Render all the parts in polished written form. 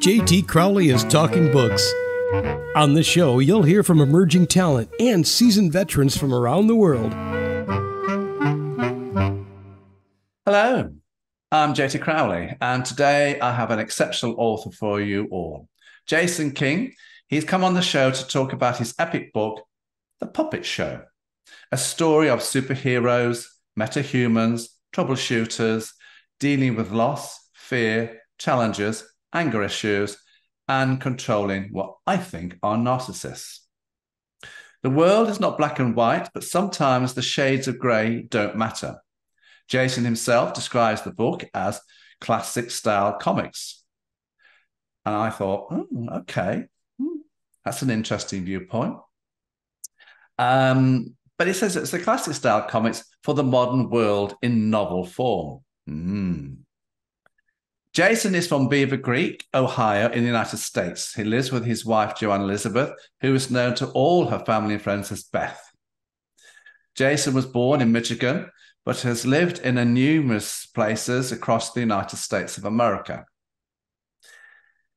JT Crowley is Talking Books. On the show, you'll hear from emerging talent and seasoned veterans from around the world. Hello, I'm JT Crowley, and today I have an exceptional author for you all. Jason King. He's come on the show to talk about his epic book, The Puppet Show, a story of superheroes, metahumans, troubleshooters, dealing with loss, fear, challenges, anger issues, and controlling what I think are narcissists. The world is not black and white, but sometimes the shades of grey don't matter. Jason himself describes the book as classic style comics. And I thought, okay, that's an interesting viewpoint. But he says it's the classic style comics for the modern world in novel form. Jason is from Beaver Creek, Ohio, in the United States. He lives with his wife, Joanne Elizabeth, who is known to all her family and friends as Beth. Jason was born in Michigan, but has lived in numerous places across the United States of America.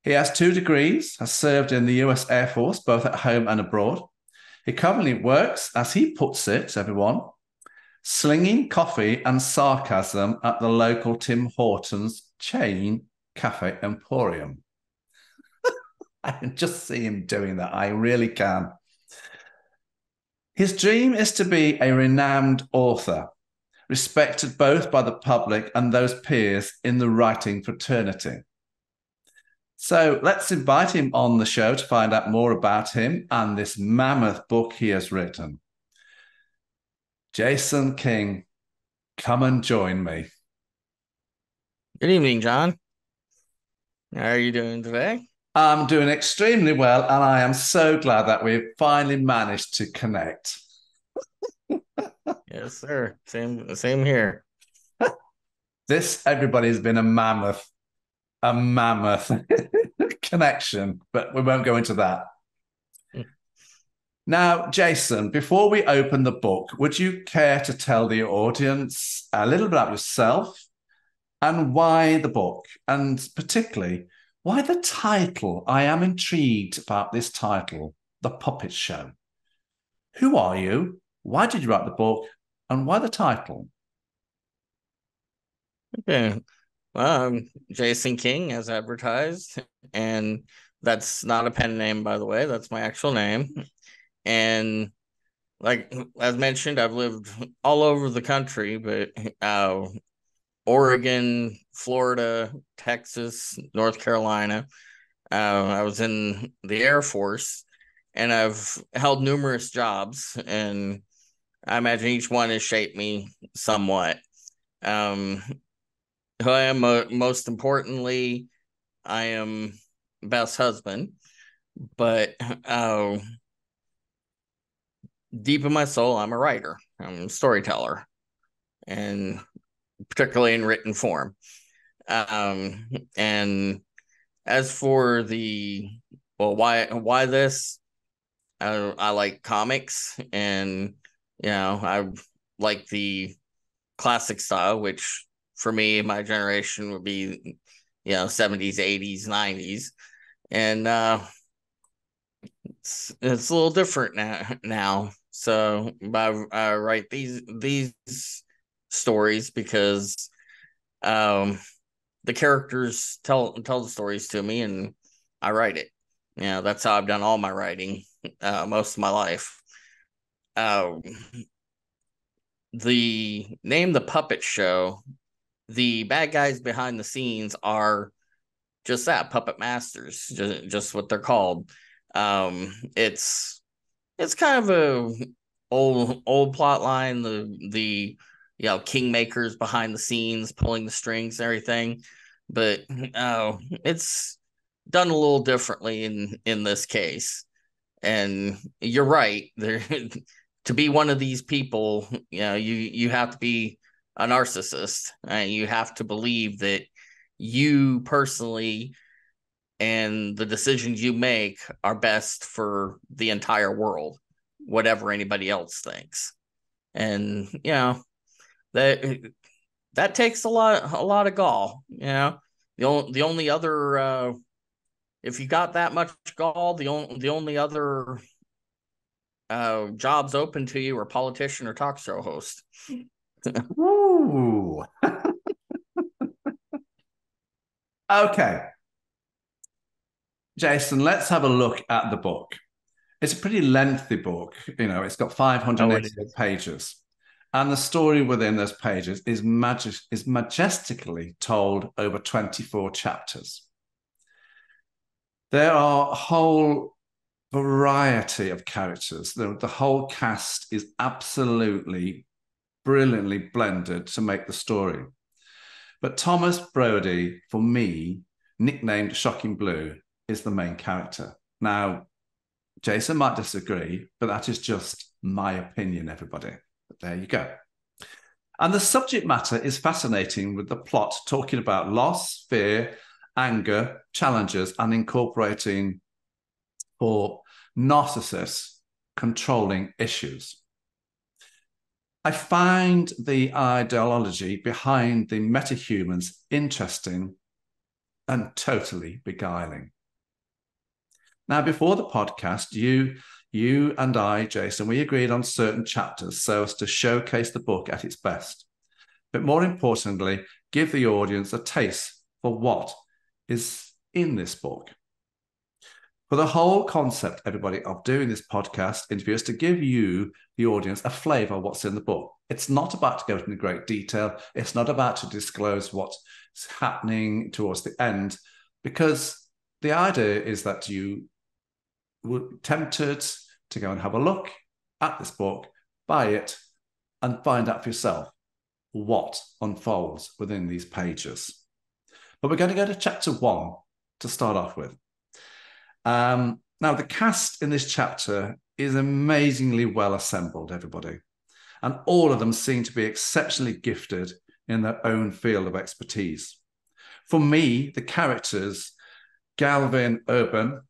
He has 2 degrees, has served in the US Air Force, both at home and abroad. He currently works, as he puts it, everyone, slinging coffee and sarcasm at the local Tim Hortons chain Cafe Emporium. I can just see him doing that. I really can. His dream is to be a renowned author, respected both by the public and those peers in the writing fraternity. So let's invite him on the show to find out more about him and this mammoth book he has written. Jason King, come and join me. Good evening, John. How are you doing today? I'm doing extremely well, and I am so glad that we've finally managed to connect. Yes, sir. Same here. This, everybody, has been a mammoth connection, but we won't go into that. Now, Jason, before we open the book, would you care to tell the audience a little bit about yourself and why the book, and particularly why the title? I am intrigued about this title, The Puppet Show. Who are you? Why did you write the book? And why the title? Okay. Well, I'm Jason King, as advertised, and that's not a pen name, by the way. That's my actual name. And like as mentioned, I've lived all over the country, but Oregon, Florida, Texas, North Carolina. I was in the Air Force, and I've held numerous jobs, and I imagine each one has shaped me somewhat. Who I am, most importantly, I am best husband, but deep in my soul, I'm a writer. I'm a storyteller, and particularly in written form. And as for why this, I like comics, and I like the classic style, which for me, my generation would be 70s, 80s, 90s, and it's a little different now. So I write these stories because the characters tell the stories to me, and I write it. That's how I've done all my writing most of my life. The name, The Puppet Show, the bad guys behind the scenes are just that, puppet masters, just what they're called. It's kind of a old plot line, the kingmakers behind the scenes pulling the strings and everything, but it's done a little differently in this case. And you're right, there to be one of these people, you have to be a narcissist, and you have to believe that you personally and the decisions you make are best for the entire world, whatever anybody else thinks. And that takes a lot of gall. The only other if you got that much gall, the only other jobs open to you are politician or talk show host. Ooh. Okay. Jason, let's have a look at the book. It's a pretty lengthy book. You know, it's got 588 pages. And the story within those pages is majestically told over 24 chapters. There are a whole variety of characters. The whole cast is absolutely brilliantly blended to make the story. But Thomas Brody, for me, nicknamed Shocking Blue, is the main character. Now, Jason might disagree, but that is just my opinion, everybody. But there you go. And the subject matter is fascinating, with the plot talking about loss, fear, anger, challenges, and incorporating for narcissists controlling issues. I find the ideology behind the metahumans interesting and totally beguiling. Now, before the podcast, you and I, Jason, we agreed on certain chapters so as to showcase the book at its best. But more importantly, give the audience a taste for what is in this book. For the whole concept, everybody, of doing this podcast interview is to give you, the audience, a flavour of what's in the book. It's not about to go into great detail. It's not about to disclose what's happening towards the end, because the idea is that you were tempted to go and have a look at this book, buy it, and find out for yourself what unfolds within these pages. But we're going to go to chapter 1 to start off with. Now, the cast in this chapter is amazingly well assembled, everybody. And all of them seem to be exceptionally gifted in their own field of expertise. For me, the characters, Galvin Urban,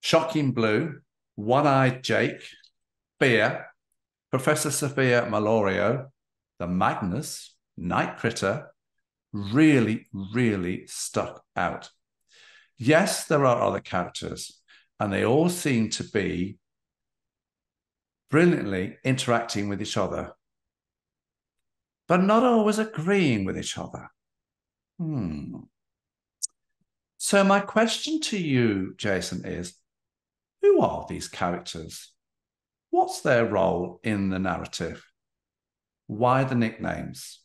Shocking Blue, One-Eyed Jake, Beer, Professor Sophia Malorio, the Magnus, Night Critter, really, really stuck out. Yes, there are other characters, and they all seem to be brilliantly interacting with each other, but not always agreeing with each other. So my question to you, Jason, is, who are these characters? What's their role in the narrative? Why the nicknames?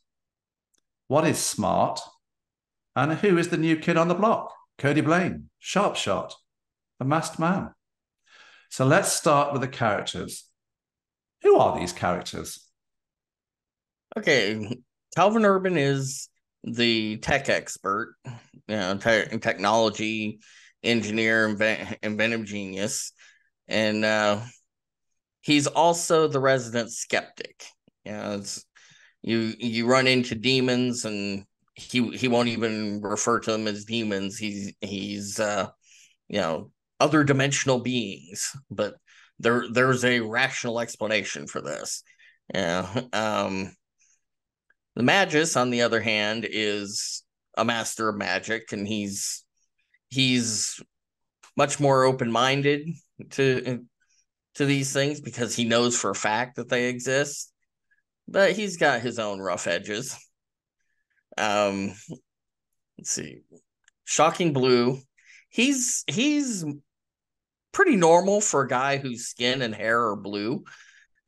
What is smart? And who is the new kid on the block? Cody Blaine, Sharpshot, the masked man. So let's start with the characters. Who are these characters? Okay, Calvin Urban is the tech expert, technology engineer, inventive genius, and he's also the resident skeptic. You run into demons, and he won't even refer to them as demons. He's other dimensional beings, but there's a rational explanation for this. The Magus, on the other hand, is a master of magic, and he's much more open-minded to these things because he knows for a fact that they exist, but he's got his own rough edges. Let's see. Shocking Blue, he's pretty normal for a guy whose skin and hair are blue,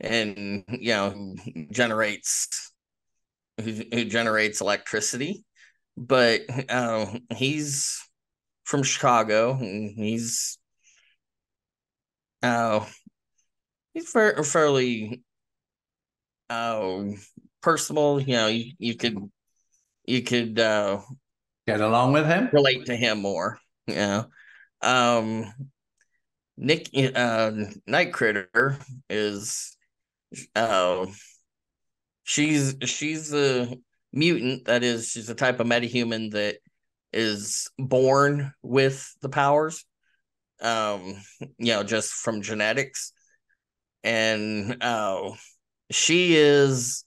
and who generates electricity, but he's from Chicago, and he's fairly personable. You could Get along with him, relate to him more. Night Critter is she's a mutant. That is, she's a type of metahuman that is born with the powers, just from genetics. And she is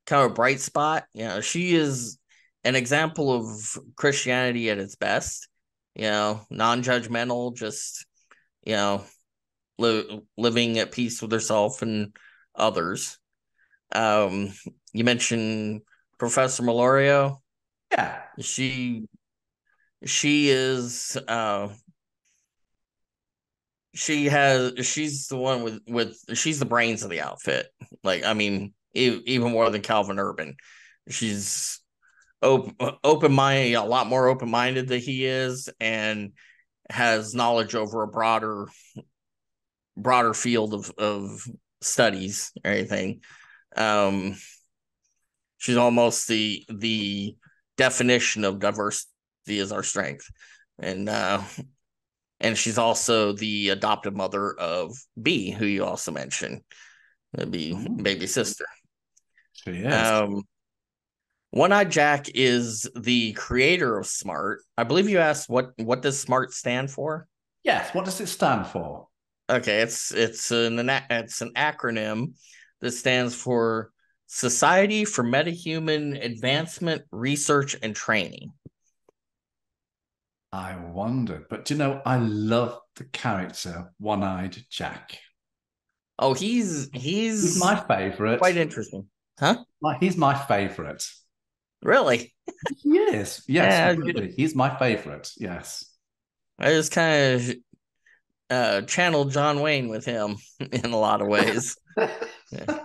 kind of a bright spot. She is an example of Christianity at its best. non-judgmental, just, you know, living at peace with herself and others. You mentioned Professor Melorio. Yeah. She is she's the one with she's the brains of the outfit. Like, I mean, even more than Calvin Urban. She's open-minded, a lot more open-minded than he is, and has knowledge over a broader field of studies, everything. She's almost the definition of diversity is our strength. And she's also the adopted mother of B, who you also mentioned, the baby sister. She is. One-Eyed Jack is the creator of SMART. I believe you asked what does SMART stand for? Yes. What does it stand for? Okay, it's an acronym that stands for Society for Metahuman Advancement, Research, and Training. I wondered, but I love the character One-Eyed Jack. Oh, he's my favorite. Quite interesting, huh? He's my favorite. Really? Yes. Yes. Yeah, he's my favorite. Yes. I just kind of channeled John Wayne with him in a lot of ways. Yeah.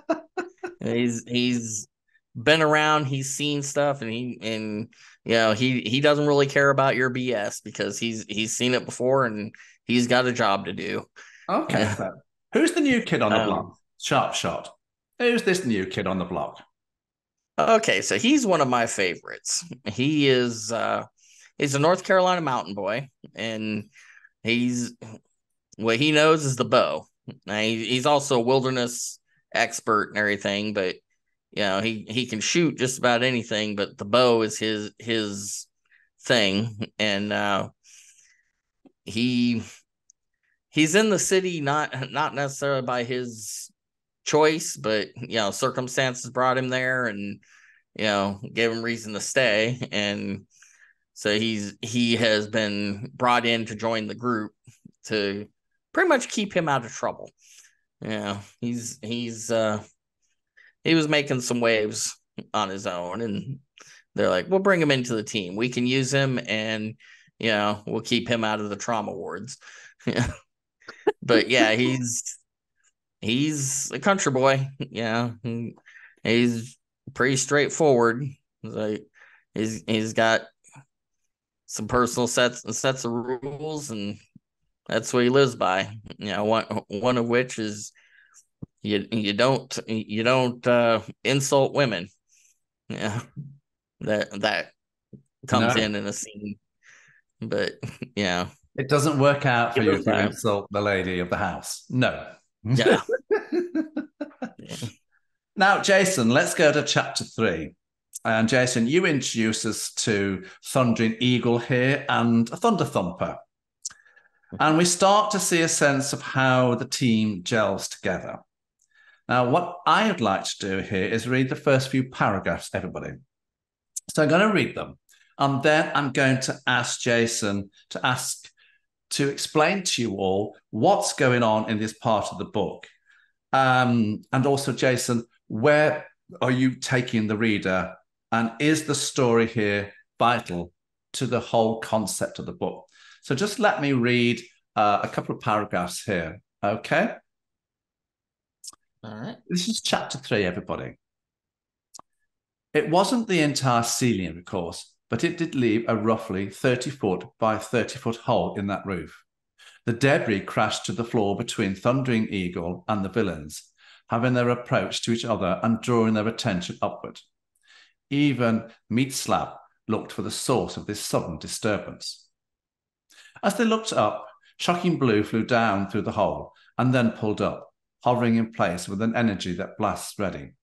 He's been around, he's seen stuff, and he doesn't really care about your BS because he's seen it before and he's got a job to do. Okay. Yeah. So who's the new kid on the block? Sharp shot. Who's this new kid on the block? Okay, so he's one of my favorites. He's a North Carolina mountain boy, and what he knows is the bow. Now, he's also a wilderness expert and everything, but he can shoot just about anything, but the bow is his thing. And he's in the city not necessarily by his choice, but circumstances brought him there and gave him reason to stay. And so he has been brought in to join the group to pretty much keep him out of trouble. He was making some waves on his own, and they're like, we'll bring him into the team. We can use him, and we'll keep him out of the trauma wards. But yeah, he's a country boy. He's pretty straightforward. Like, he's got some personal sets of rules, and that's what he lives by. One of which is you don't insult women. Yeah, that comes in a scene, but it doesn't work out for you to insult the lady of the house. No. Yeah. Now, Jason, let's go to chapter 3. And Jason, you introduce us to Thundering Eagle here and a Thunder Thumper. And we start to see a sense of how the team gels together. Now, what I'd like to do here is read the first few paragraphs, everybody. So I'm going to read them. And then I'm going to ask Jason to explain to you all what's going on in this part of the book. And also, Jason, where are you taking the reader? And is the story here vital to the whole concept of the book? So just let me read a couple of paragraphs here, okay? All right. This is chapter 3, everybody. It wasn't the entire ceiling, of course, but it did leave a roughly 30-foot by 30-foot hole in that roof. The debris crashed to the floor between Thundering Eagle and the villains, having their approach to each other and drawing their attention upward. Even Meat Slab looked for the source of this sudden disturbance. As they looked up, Shocking Blue flew down through the hole and then pulled up, hovering in place with an energy that blasts ready.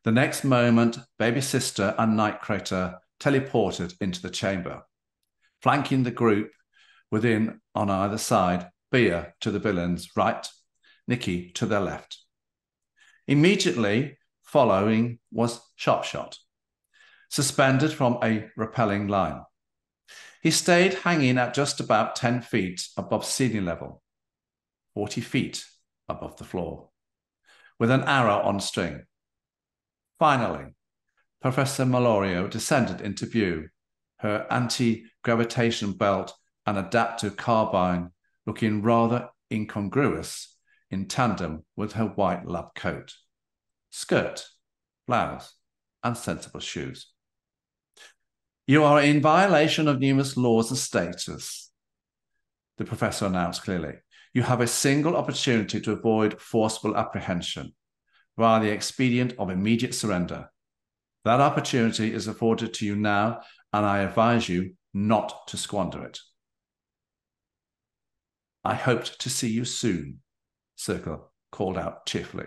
The next moment, Baby Sister and Night Crater teleported into the chamber, flanking the group within on either side, Bea to the villains' right, Nikki to their left. Immediately following was Sharpshot, suspended from a rappelling line. He stayed hanging at just about 10 feet above ceiling level, 40 feet above the floor, with an arrow on string. Finally, Professor Malorio descended into view, her anti-gravitation belt and adaptive carbine looking rather incongruous in tandem with her white lab coat, skirt, blouse, and sensible shoes. You are in violation of numerous laws and status, the professor announced clearly. You have a single opportunity to avoid forcible apprehension via the expedient of immediate surrender. That opportunity is afforded to you now, and I advise you not to squander it. I hoped to see you soon, Circle called out cheerfully,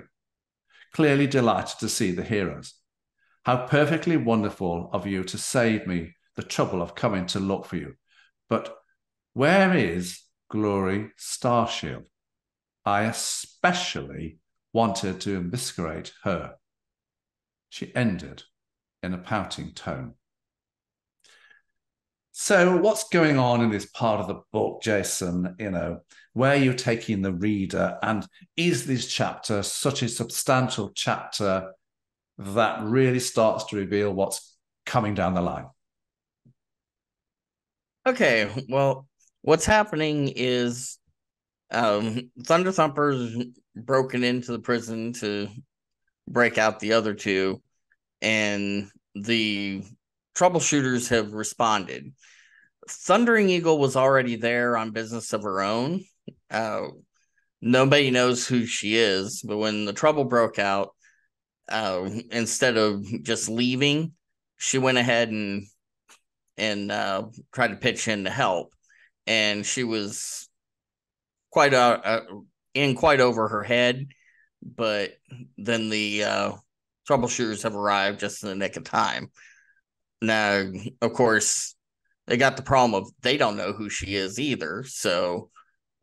clearly delighted to see the heroes. How perfectly wonderful of you to save me the trouble of coming to look for you. But where is Glory Starshield? I especially wanted to eviscerate her. She ended in a pouting tone. So what's going on in this part of the book, Jason? Where you're taking the reader, and is this chapter such a substantial chapter that really starts to reveal what's coming down the line? Okay, well, what's happening is Thunder Thumper's broken into the prison to break out the other two, and the troubleshooters have responded. Thundering Eagle was already there on business of her own. Nobody knows who she is, but when the trouble broke out, instead of just leaving, she went ahead and tried to pitch in to help, and she was quite over her head. But then the troubleshooters have arrived just in the nick of time. Now, of course, they got the problem of they don't know who she is either. So,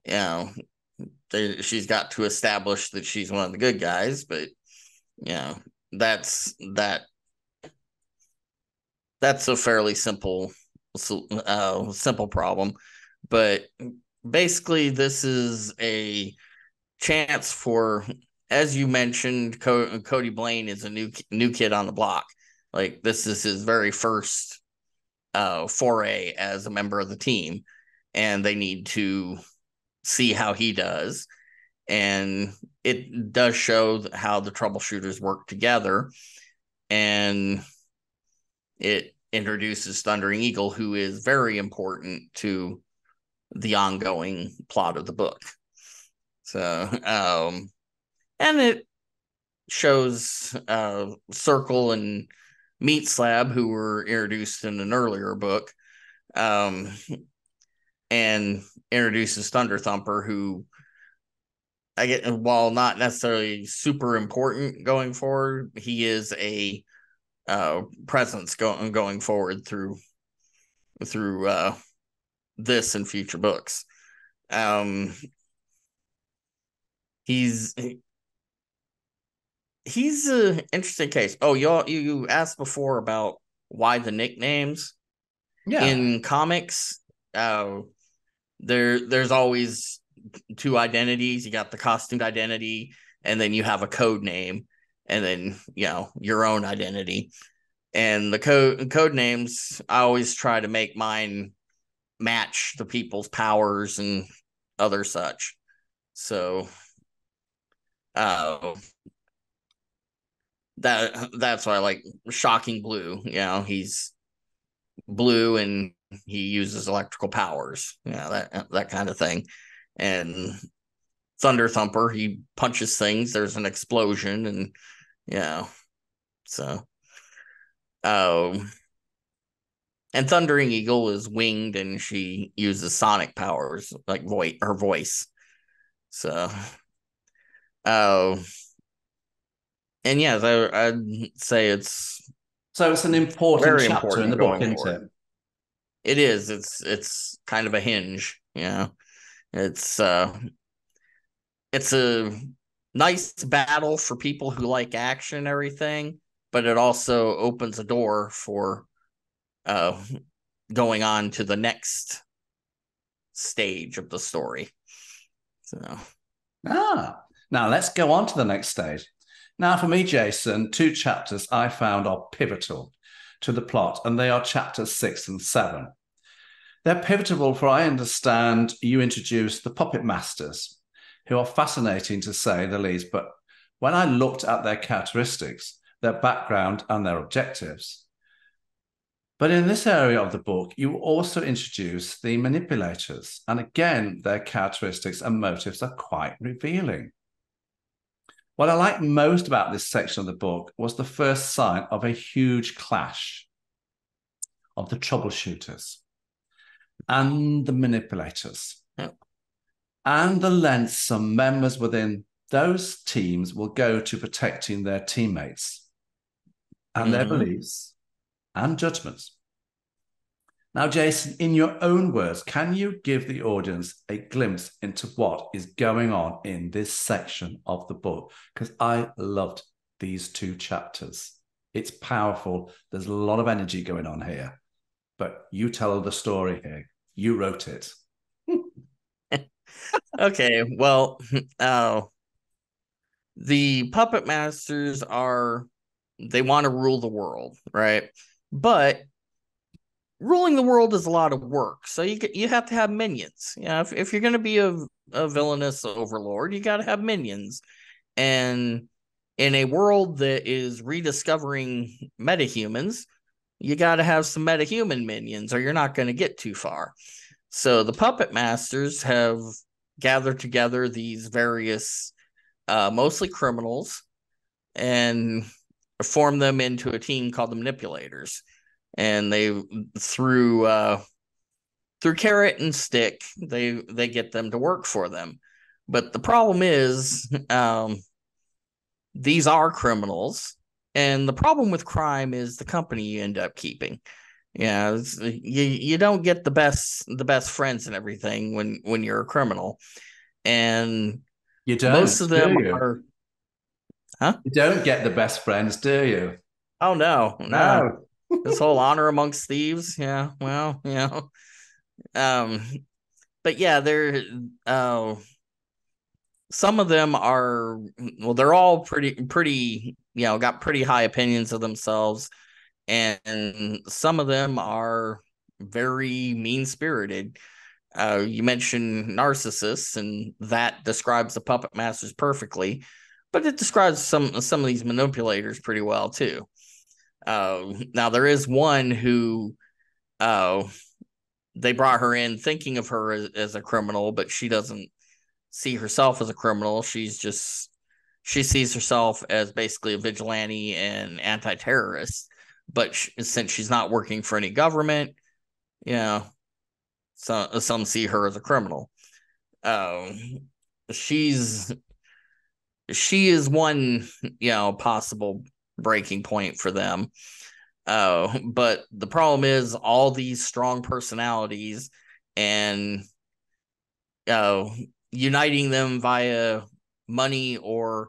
she's got to establish that she's one of the good guys. But, that's a fairly simple problem. But basically, this is a chance for, as you mentioned, Cody Blaine is a new kid on the block. Like, this is his very first foray as a member of the team, and they need to see how he does. And it does show how the troubleshooters work together, and it introduces Thundering Eagle, who is very important to the ongoing plot of the book. So, and it shows Circle and Meat Slab, who were introduced in an earlier book, and introduces Thunder Thumper, who while not necessarily super important going forward, he is a presence going forward through this and future books. He's an interesting case. Oh, you asked before about why the nicknames. Yeah. In comics, there's always two identities. You got the costumed identity, and then you have a code name, and then your own identity. And the code names, I always try to make mine match the people's powers and other such. So that's why I like Shocking Blue. He's blue and he uses electrical powers, that kind of thing. And Thunder Thumper, he punches things, there's an explosion, and so and Thundering Eagle is winged and she uses sonic powers, like her voice. So and yes, I'd say it's an important very chapter in the book, isn't it? It is. It's kind of a hinge. It's a nice battle for people who like action and everything, but it also opens a door for going on to the next stage of the story. So now let's go on to the next stage. Now, for me, Jason, 2 chapters I found are pivotal to the plot, and they are chapters 6 and 7. They're pivotal, for I understand you introduced the puppet masters, who are fascinating to say the least. But when I looked at their characteristics, their background, and their objectives, but in this area of the book, you also introduce the manipulators. And again, their characteristics and motives are quite revealing. What I liked most about this section of the book was the first sign of a huge clash of the troubleshooters and the manipulators, and the lengths some members within those teams will go to protecting their teammates and their beliefs and judgments. Now, Jason, in your own words, can you give the audience a glimpse into what is going on in this section of the book? Because I loved these 2 chapters. It's powerful. There's a lot of energy going on here. But you tell the story here. You wrote it. Okay, well, the puppet masters they want to rule the world, right? But ruling the world is a lot of work, so you have to have minions. If you're going to be a villainous overlord, you got to have minions. And in a world that is rediscovering metahumans, you got to have some metahuman minions, or you're not going to get too far. So the puppet masters have gathered together these various, mostly criminals, and form them into a team called the manipulators. And they, through carrot and stick, they get them to work for them. But the problem is, these are criminals, and the problem with crime is the company you end up keeping. You don't get the best friends and everything when you're a criminal, and you don't. Most of them are. Huh? You don't get the best friends, do you? Oh no. This whole honor amongst thieves. Yeah. Well, but yeah, they're some of them are, well, they're all pretty, got pretty high opinions of themselves, and some of them are very mean-spirited. You mentioned narcissists, and that describes the puppet masters perfectly, but it describes some of these manipulators pretty well too. Now there is one who they brought her in thinking of her as a criminal, but she doesn't see herself as a criminal. She sees herself as basically a vigilante and anti-terrorist. But since she's not working for any government, some see her as a criminal. She is one, possible breaking point for them. But the problem is all these strong personalities and uniting them via money, or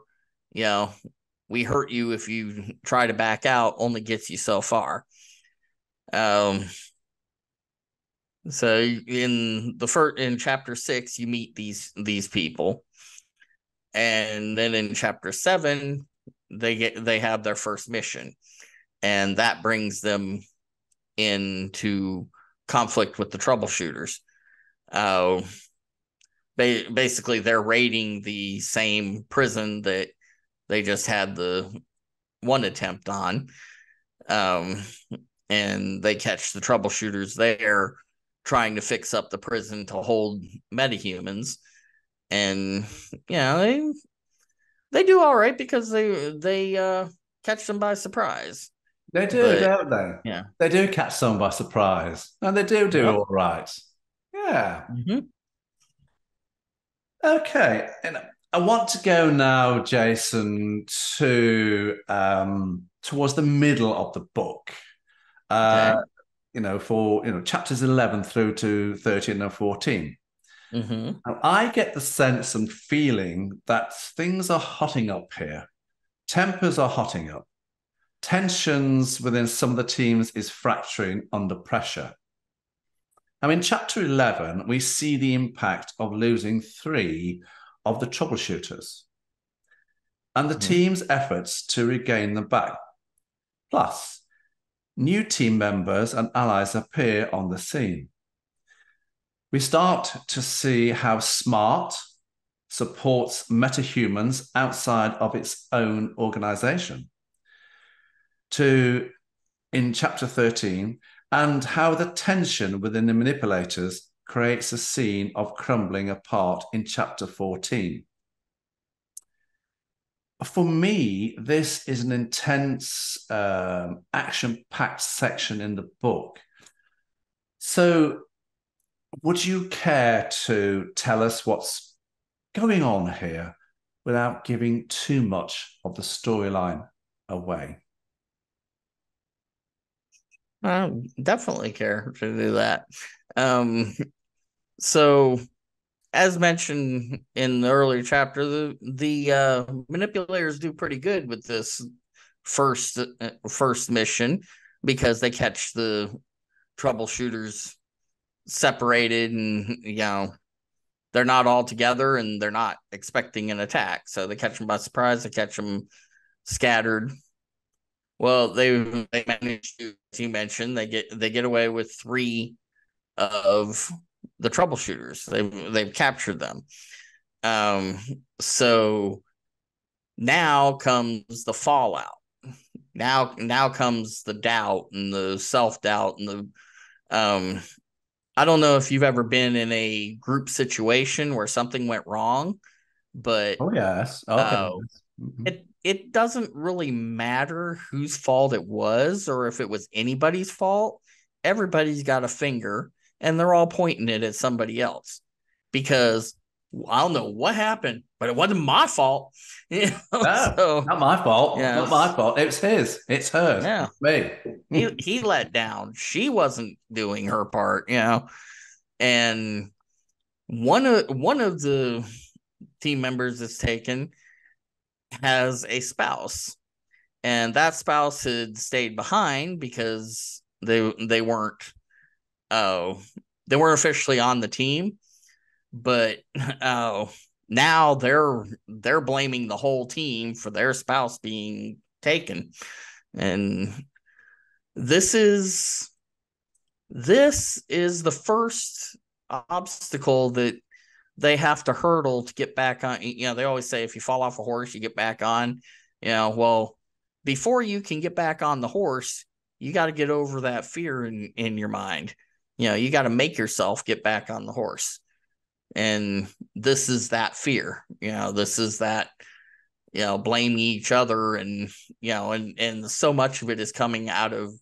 we hurt you if you try to back out, only gets you so far. So in chapter 6, you meet these people, and then in chapter 7, they have their first mission, and that brings them into conflict with the troubleshooters. Basically, they're raiding the same prison that they just had the one attempt on, and they catch the troubleshooters there trying to fix up the prison to hold metahumans, and they do all right because they catch them by surprise. They do, don't they? Yeah, they do catch someone by surprise, and they do all right. Yeah. Mm-hmm. Okay, and I want to go now, Jason, to towards the middle of the book. Okay. For chapters 11 through to 13 and 14. Mm-hmm. Now, I get the sense and feeling that things are hotting up here. Tempers are hotting up. Tensions within some of the teams is fracturing under pressure. Now, in chapter 11, we see the impact of losing 3 of the troubleshooters and the team's efforts to regain them back. Plus, new team members and allies appear on the scene. We start to see how SMART supports Metahumans outside of its own organization. In chapter 13, and how the tension within the manipulators creates a scene of crumbling apart in chapter 14. For me, this is an intense, action-packed section in the book. So would you care to tell us what's going on here without giving too much of the storyline away? I definitely care to do that. So, as mentioned in the earlier chapter, the manipulators do pretty good with this first mission because they catch the troubleshooters separated, and they're not all together, and they're not expecting an attack, so they catch them by surprise. They catch them scattered. Well, they manage to, as you mentioned, they get away with 3 of the troubleshooters. They've captured them. So now comes the fallout. Now comes the doubt and the self-doubt and the I don't know if you've ever been in a group situation where something went wrong, but Oh yes. Okay. it doesn't really matter whose fault it was or if it was anybody's fault. Everybody's got a finger and they're all pointing it at somebody else because I don't know what happened, but it wasn't my fault. No, not my fault. Yeah, not my fault. It's his. It's hers. Yeah. It's me. he let down. She wasn't doing her part, And one of the team members that's taken has a spouse, and that spouse had stayed behind because they weren't officially on the team, but now they're blaming the whole team for their spouse being taken, and this is the first obstacle that they have to hurdle to get back on. They always say if you fall off a horse, you get back on. Well, before you can get back on the horse, you got to get over that fear in your mind. You got to make yourself get back on the horse. And this is that fear. This is that, blaming each other, and and so much of it is coming out of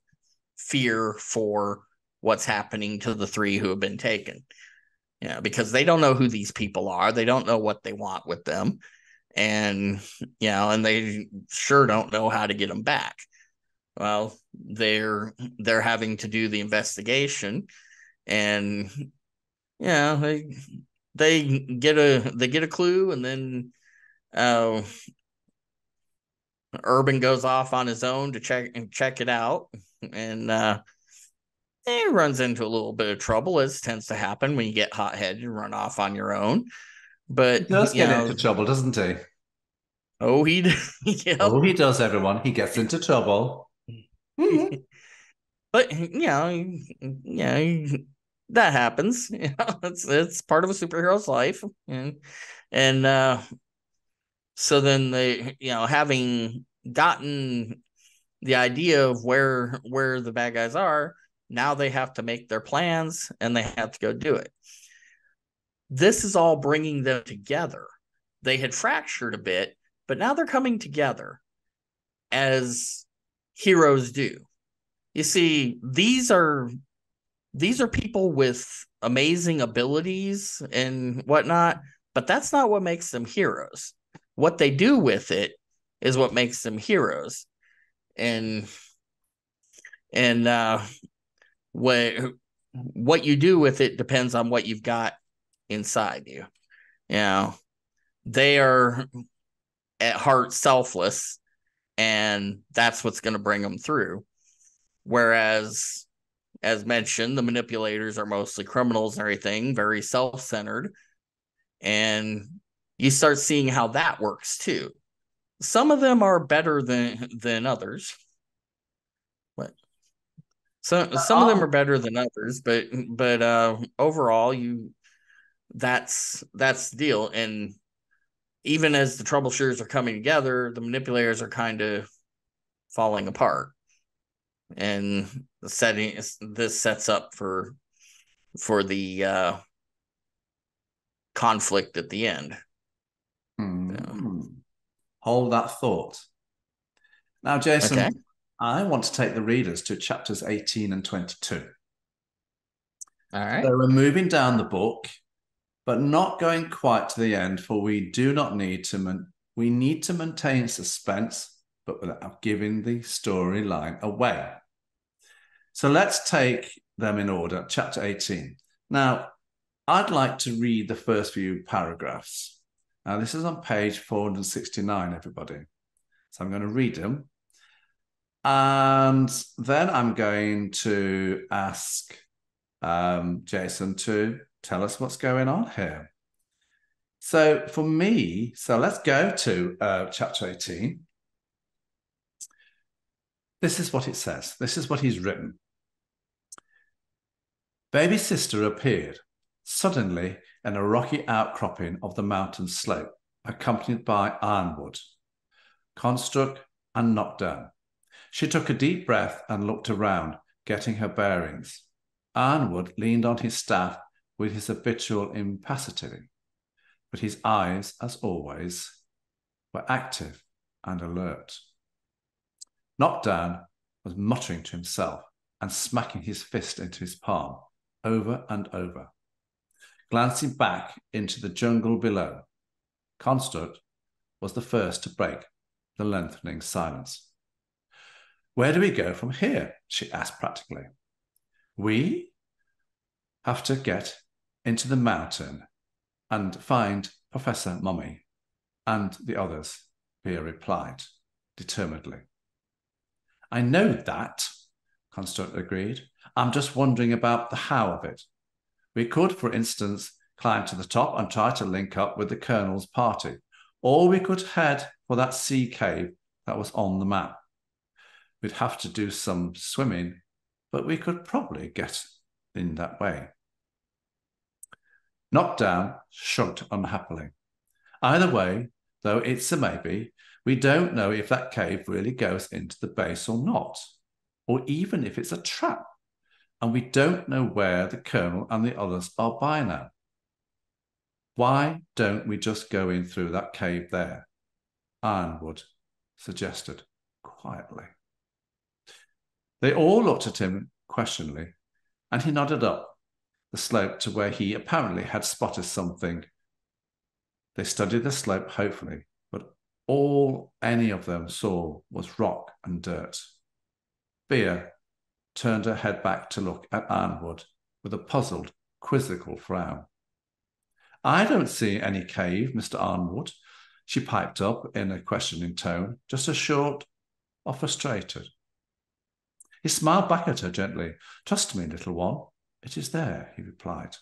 fear for what's happening to the 3 who have been taken. Because they don't know who these people are. They don't know what they want with them. And, and they sure don't know how to get them back. Well, they're having to do the investigation, and, they get a clue, and then, Urban goes off on his own to check it out. And, he runs into a little bit of trouble, as tends to happen when you get hot-headed and run off on your own. But he does get into trouble, doesn't he? Oh, he yep. Oh, he does, everyone. He gets into trouble. But that happens. It's part of a superhero's life, and so then they, having gotten the idea of where the bad guys are, now they have to make their plans and they have to go do it. This is all bringing them together. They had fractured a bit, but now they're coming together as heroes do. You see, these are people with amazing abilities and whatnot, but that's not what makes them heroes. What they do with it is what makes them heroes. And what you do with it depends on what you've got inside you. They are at heart selfless, and that's what's going to bring them through. Whereas as mentioned, the manipulators are mostly criminals and everything, very self-centered. And you start seeing how that works too. Some of them are better than others. What? Some of them are better than others, but overall, that's the deal. And even as the troubleshooters are coming together, the manipulators are kind of falling apart. And this sets up for the conflict at the end. Hold that thought. Now, Jason, Okay. I want to take the readers to chapters 18 and 22. All right. So we're moving down the book, but not going quite to the end, for we do not need to we need to maintain suspense, but without giving the storyline away. So let's take them in order. Chapter 18. Now, I'd like to read the first few paragraphs. Now, this is on page 469, everybody. So I'm going to read them. And then I'm going to ask Jason to tell us what's going on here. So for me, let's go to chapter 18. This is what it says. This is what he's written. Baby sister appeared suddenly in a rocky outcropping of the mountain slope, accompanied by Ironwood, Construct, and Knockdown. She took a deep breath and looked around, getting her bearings. Ironwood leaned on his staff with his habitual impassivity, but his eyes, as always, were active and alert. Knockdown was muttering to himself and smacking his fist into his palm over and over. Glancing back into the jungle below, Construct was the first to break the lengthening silence. Where do we go from here? She asked practically. We have to get into the mountain and find Professor Mummy and the others, Bea replied determinedly. I know that, Construct agreed. I'm just wondering about the how of it. We could, for instance, climb to the top and try to link up with the Colonel's party, or we could head for that sea cave that was on the map. We'd have to do some swimming, but we could probably get in that way. Knockdown shrugged unhappily. Either way, though it's a maybe, we don't know if that cave really goes into the base or not, or even if it's a trap, and we don't know where the Colonel and the others are by now. Why don't we just go in through that cave there? Ironwood suggested quietly. They all looked at him questioningly, and he nodded up the slope to where he apparently had spotted something. They studied the slope hopefully, but all any of them saw was rock and dirt. Bea turned her head back to look at Ironwood with a puzzled, quizzical frown. I don't see any cave, Mr. Ironwood, she piped up in a questioning tone, just as short or frustrated. He smiled back at her gently. Trust me, little one, it is there, he replied.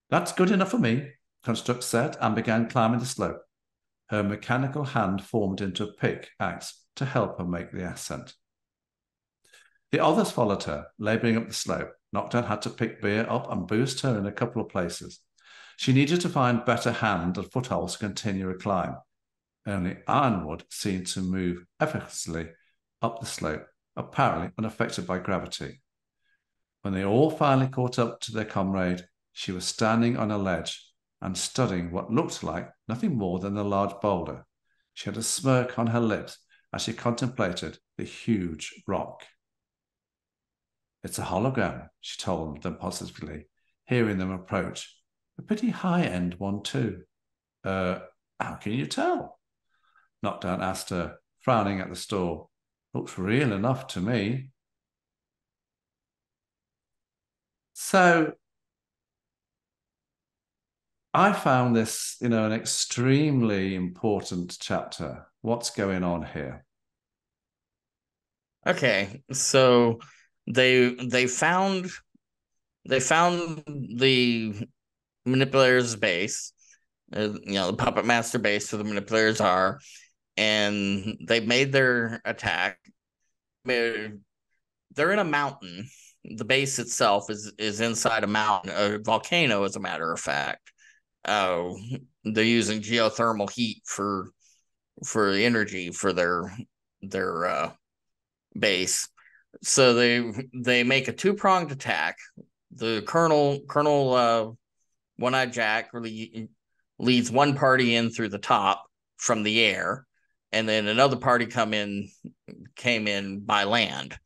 That's good enough for me, Construct said, and began climbing the slope. Her mechanical hand formed into a pickaxe to help her make the ascent. The others followed her, labouring up the slope. Knockdown had to pick Bea up and boost her in a couple of places. She needed to find better hand and footholds to continue her climb. Only Ironwood seemed to move effortlessly up the slope, apparently unaffected by gravity. When they all finally caught up to their comrade, she was standing on a ledge and studying what looked like nothing more than a large boulder. She had a smirk on her lips as she contemplated the huge rock. It's a hologram, she told them positively, hearing them approach. A pretty high-end one, too. How can you tell? Knockdown asked her, frowning at the store. Looks real enough to me. So I found this, an extremely important chapter. What's going on here? Okay, so They found the manipulator's base, the puppet master base where the manipulators are, and they made their attack. They're in a mountain. The base itself is inside a mountain, a volcano, as a matter of fact. They're using geothermal heat for the energy for their base. So they make a two-pronged attack. The Colonel One-Eyed Jack really leads one party in through the top from the air, and then another party came in by land.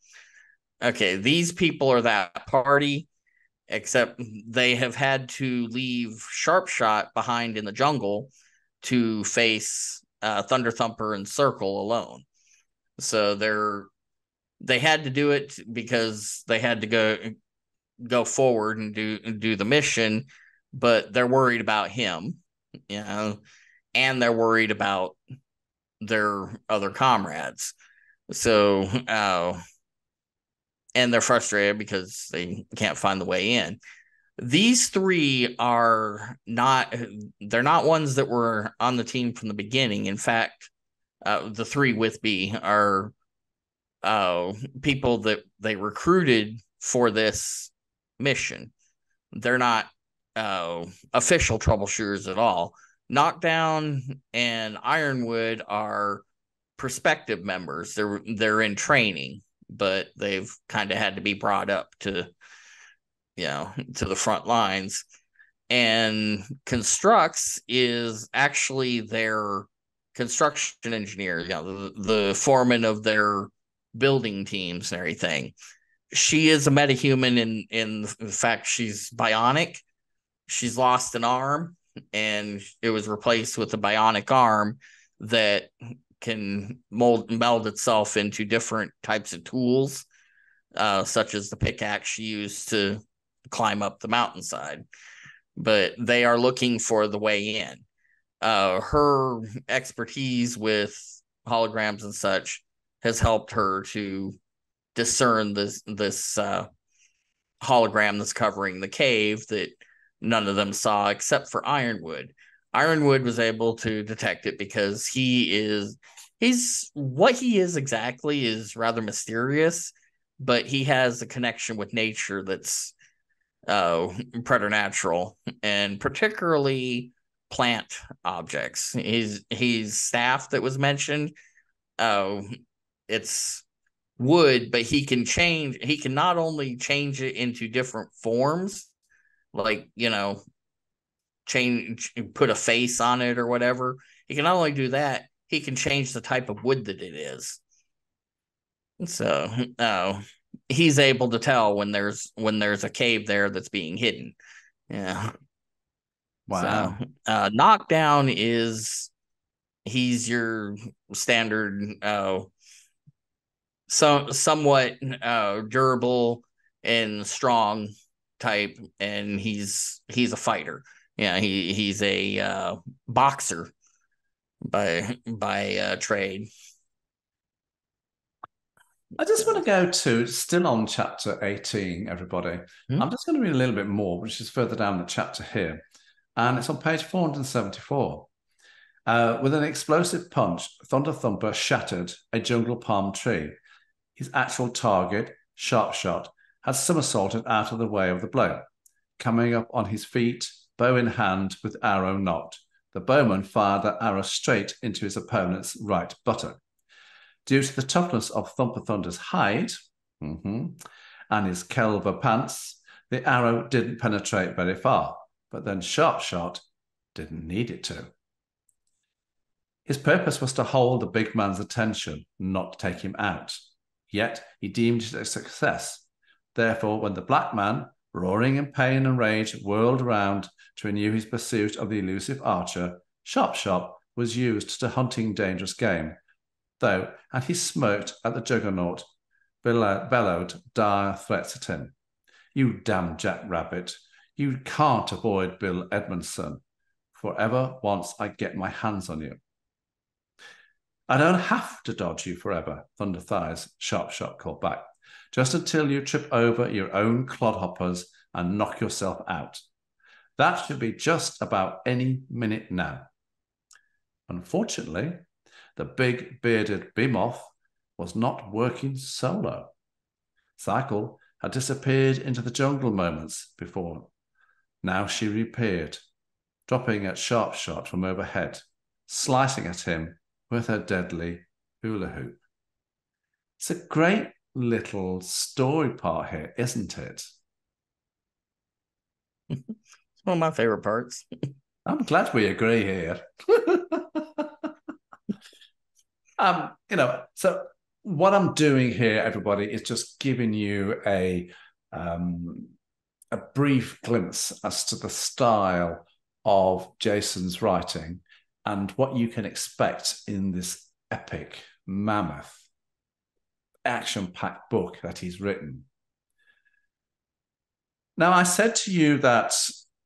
Okay, these people are that party, except they have had to leave Sharpshot behind in the jungle to face Thunder Thumper and Circle alone. So they had to do it because they had to go forward and do the mission, but they're worried about him, and they're worried about their other comrades. So and they're frustrated because they can't find the way in. These three they're not ones that were on the team from the beginning. In fact, the three with B are people that they recruited for this mission. They're not official troubleshooters at all. Knockdown and Ironwood are prospective members. They're in training, but they've kind of had to be brought up to the front lines. And Constructs is actually their construction engineer, the foreman of their building teams and everything. She is a metahuman in fact, she's bionic. She's lost an arm, and it was replaced with a bionic arm that can meld itself into different types of tools, such as the pickaxe she used to climb up the mountainside. But they are looking for the way in. Her expertise with holograms and such has helped her to discern this hologram that's covering the cave that none of them saw except for Ironwood. Ironwood was able to detect it because he's what he is exactly is rather mysterious, but he has a connection with nature that's preternatural, and particularly plant objects. His staff that was mentioned, it's wood, but he can not only change it into different forms, like put a face on it or whatever. He can not only do that, he can change the type of wood that it is. So he's able to tell when there's a cave there that's being hidden. Yeah. Wow. So, Knockdown he's your standard somewhat durable and strong type, and he's a fighter. Yeah, he's a boxer by trade. I just want to go to, still on chapter 18, everybody. I'm just going to read a little bit more, which is further down the chapter here. And it's on page 474. With an explosive punch, Thunder Thumper shattered a jungle palm tree. His actual target, Sharpshot, had somersaulted out of the way of the blow. Coming up on his feet, bow in hand with arrow nocked, the bowman fired the arrow straight into his opponent's right buttock. Due to the toughness of Thumper Thunder's hide and his kelver pants, the arrow didn't penetrate very far, but then Sharpshot didn't need it to. His purpose was to hold the big man's attention, not take him out. Yet he deemed it a success. Therefore, when the black man, roaring in pain and rage, whirled around to renew his pursuit of the elusive archer, Sharpshot was used to hunting dangerous game, though, and he smirked at the juggernaut, bellowed dire threats at him. You damn jackrabbit, you can't avoid Bill Edmondson. Forever once I get my hands on you. I don't have to dodge you forever, Thunder Thighs, Sharpshot called back. just until you trip over your own clodhoppers and knock yourself out. That should be just about any minute now. Unfortunately, the big bearded behemoth was not working solo. Cycle had disappeared into the jungle moments before. Now she reappeared, dropping at sharp shot from overhead, slicing at him with her deadly hula hoop. It's a great little story part here, isn't it? It's one of my favorite parts. I'm glad we agree here. So what I'm doing here, everybody, is just giving you a brief glimpse as to the style of Jason's writing and what you can expect in this epic, mammoth, action-packed book that he's written. Now, I said to you that,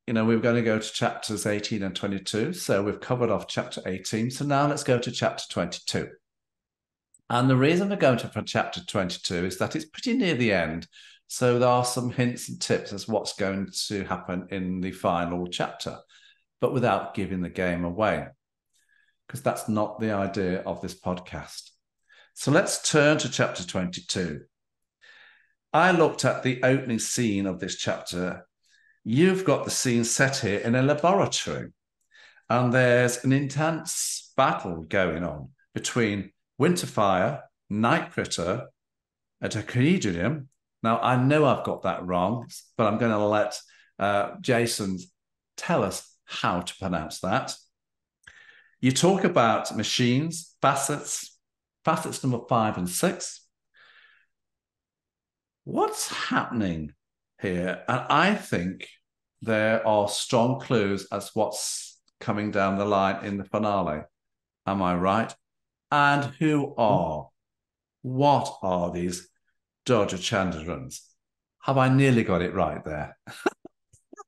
we were going to go to chapters 18 and 22, so we've covered off chapter 18. So now let's go to chapter 22. And the reason we're going for chapter 22 is that it's pretty near the end. So there are some hints and tips as what's going to happen in the final chapter, but without giving the game away, because that's not the idea of this podcast. So let's turn to chapter 22. I looked at the opening scene of this chapter. You've got the scene set here in a laboratory, and there's an intense battle going on between Winterfire, Night Critter, a dodecahedron. Now, I know I've got that wrong, but I'm going to let Jason tell us how to pronounce that. You talk about machines, facets number 5 and 6. What's happening here? And I think there are strong clues as what's coming down the line in the finale. Am I right? And what are these dodecahedrons? Have I nearly got it right there?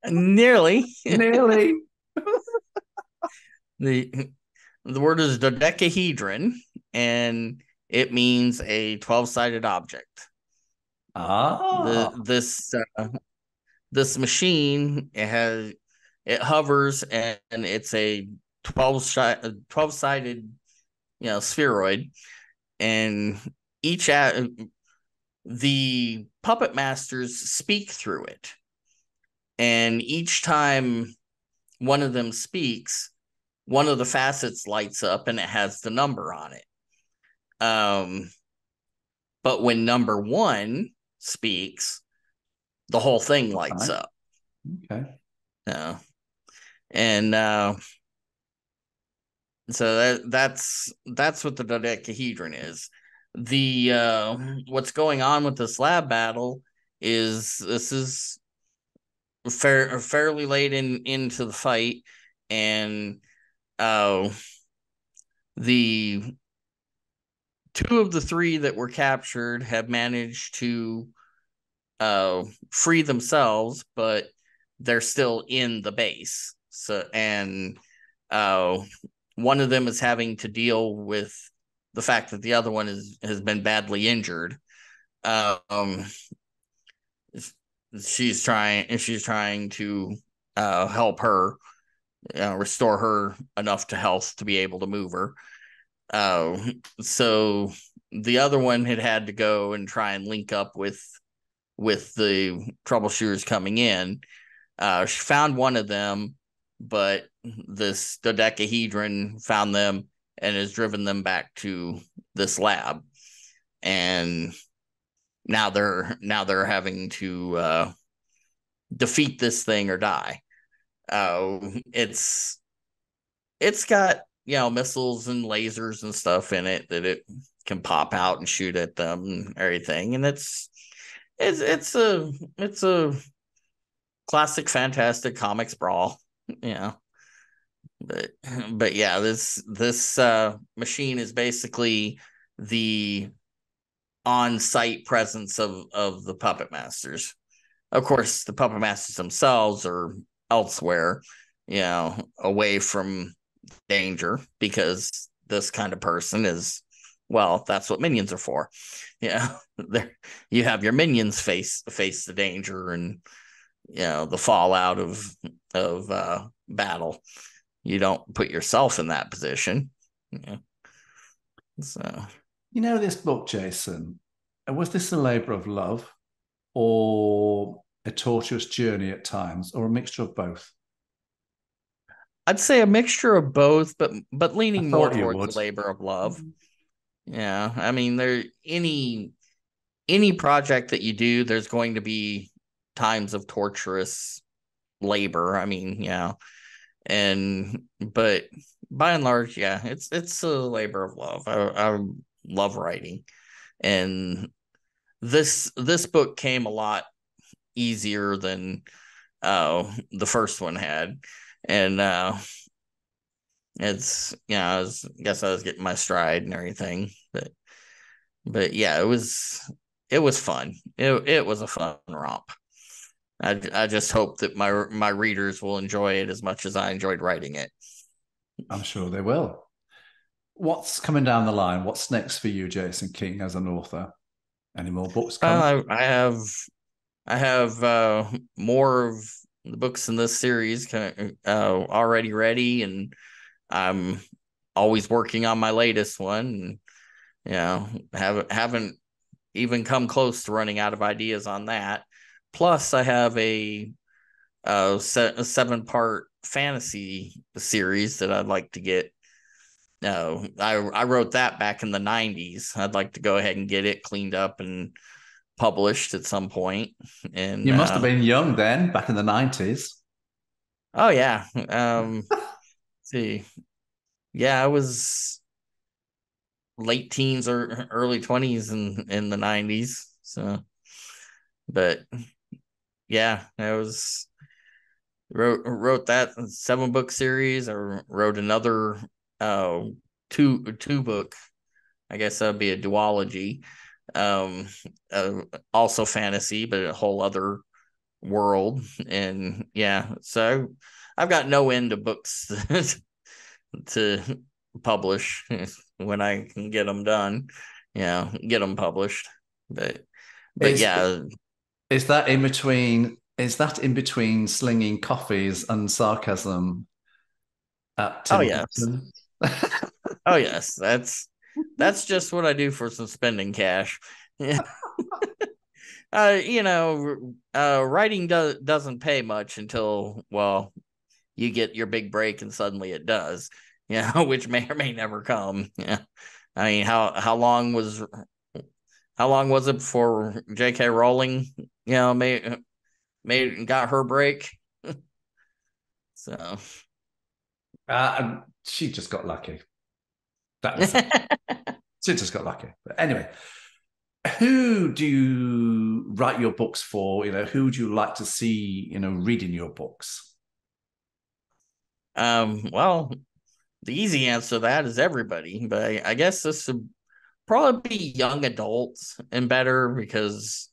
Nearly. Nearly. The word is dodecahedron, and it means a 12-sided object. This machine, it hovers, and it's a 12-sided spheroid, and the puppet masters speak through it, and each time one of them speaks, one of the facets lights up and it has the number on it. But when number 1 speaks, the whole thing lights up. Okay. And so that's what the dodecahedron is. The what's going on with this lab battle is this is fairly late into the fight, and the 2 of the 3 that were captured have managed to free themselves, but they're still in the base. So, and one of them is having to deal with the fact that the other one has been badly injured. She's trying to help her, restore her enough to health to be able to move her. So the other one had to go and try and link up with the troubleshooters coming in. She found one of them, but this dodecahedron found them and has driven them back to this lab. And now they're having to defeat this thing or die. It's got missiles and lasers and stuff in it that it can pop out and shoot at them and everything, and it's a classic fantastic comics brawl, but yeah, this machine is basically the on-site presence of the puppet masters. Of course, the puppet masters themselves are elsewhere, away from danger, because this kind of person is Well, that's what minions are for. Yeah, you have your minions face the danger and the fallout of battle. You don't put yourself in that position. Yeah. So This book, Jason, was this a labor of love or a tortuous journey at times, or a mixture of both? I'd say a mixture of both, but I leaning more thought you towards would. the labor of love. Yeah, I mean, there any project that you do, there's going to be times of torturous labor. I mean, but by and large, yeah, it's a labor of love. I love writing, and this book came a lot easier than the first one had, and it's I guess I was getting my stride and everything, but yeah, it was fun. It was a fun romp. I just hope that my readers will enjoy it as much as I enjoyed writing it. I'm sure they will. What's coming down the line? What's next for you, Jason King, as an author? Any more books coming? I have more of the books in this series already ready, and I'm always working on my latest one. And, haven't even come close to running out of ideas on that. Plus, I have a 7-part fantasy series that I'd like to get. I wrote that back in the 90s. I'd like to go ahead and get it cleaned up and published at some point. And You must have been young then, back in the 90s. oh yeah. See, yeah, I was late teens or early 20s in the 90s. So, but yeah, I was wrote that 7-book series. I wrote another two book. I guess that'd be a duology. Um, also fantasy, but a whole other world. And yeah, so I've got no end of books to publish when I can get them done. Get them published. But Is yeah. is that in between? Is that in between slinging coffees and sarcasm at Oh Tim yes. Hortons? Oh yes. That's just what I do for some spending cash. Yeah. Writing doesn't pay much until, well, you get your big break and suddenly it does. Which may or may never come. Yeah. I mean, how long was it before J.K. Rowling, made got her break? So She just got lucky. That was she just got lucky. But anyway, who do you write your books for? Who would you like to see, reading your books? well, the easy answer to that is everybody, but I guess this would probably be young adults and better because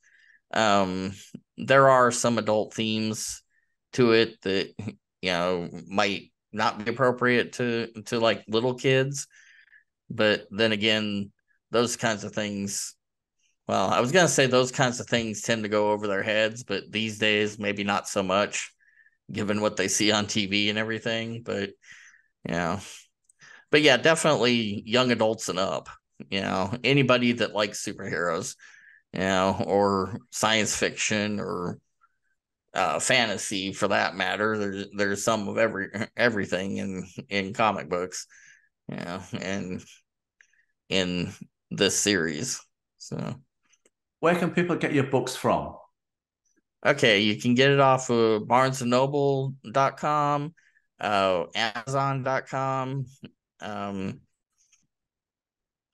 there are some adult themes to it that might not be appropriate to like little kids, but then again, those kinds of things, well, I was gonna say those kinds of things tend to go over their heads, but these days maybe not so much given what they see on TV and everything. But yeah, definitely young adults and up. Anybody that likes superheroes, or science fiction or fantasy for that matter. There's some of everything in comic books, and in this series. So Where can people get your books from? okay, you can get it off of barnesandnoble.com, amazon.com,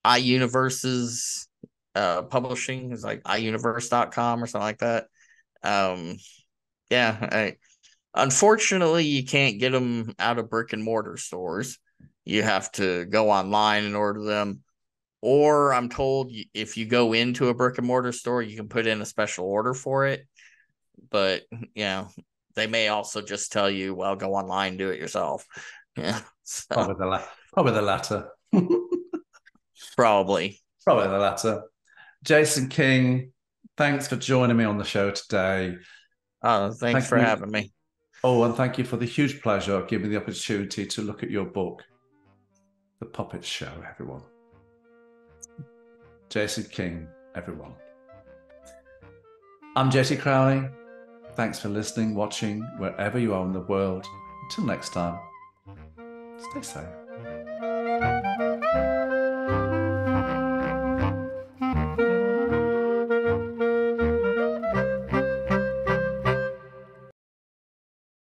iUniverse's publishing is like iUniverse.com or something like that. Yeah, unfortunately, you can't get them out of brick and mortar stores. You have to go online and order them. Or I'm told if you go into a brick and mortar store, you can put in a special order for it. But, they may also just tell you, well, go online and do it yourself. Yeah. So. Probably the latter. Probably. Probably the latter. Jason King, thanks for joining me on the show today. Thanks for having me. Oh, and thank you for the huge pleasure of giving me the opportunity to look at your book, The Puppet Show, everyone. Jason King, everyone. I'm JT Crowley. Thanks for listening, watching, wherever you are in the world. Until next time, stay safe.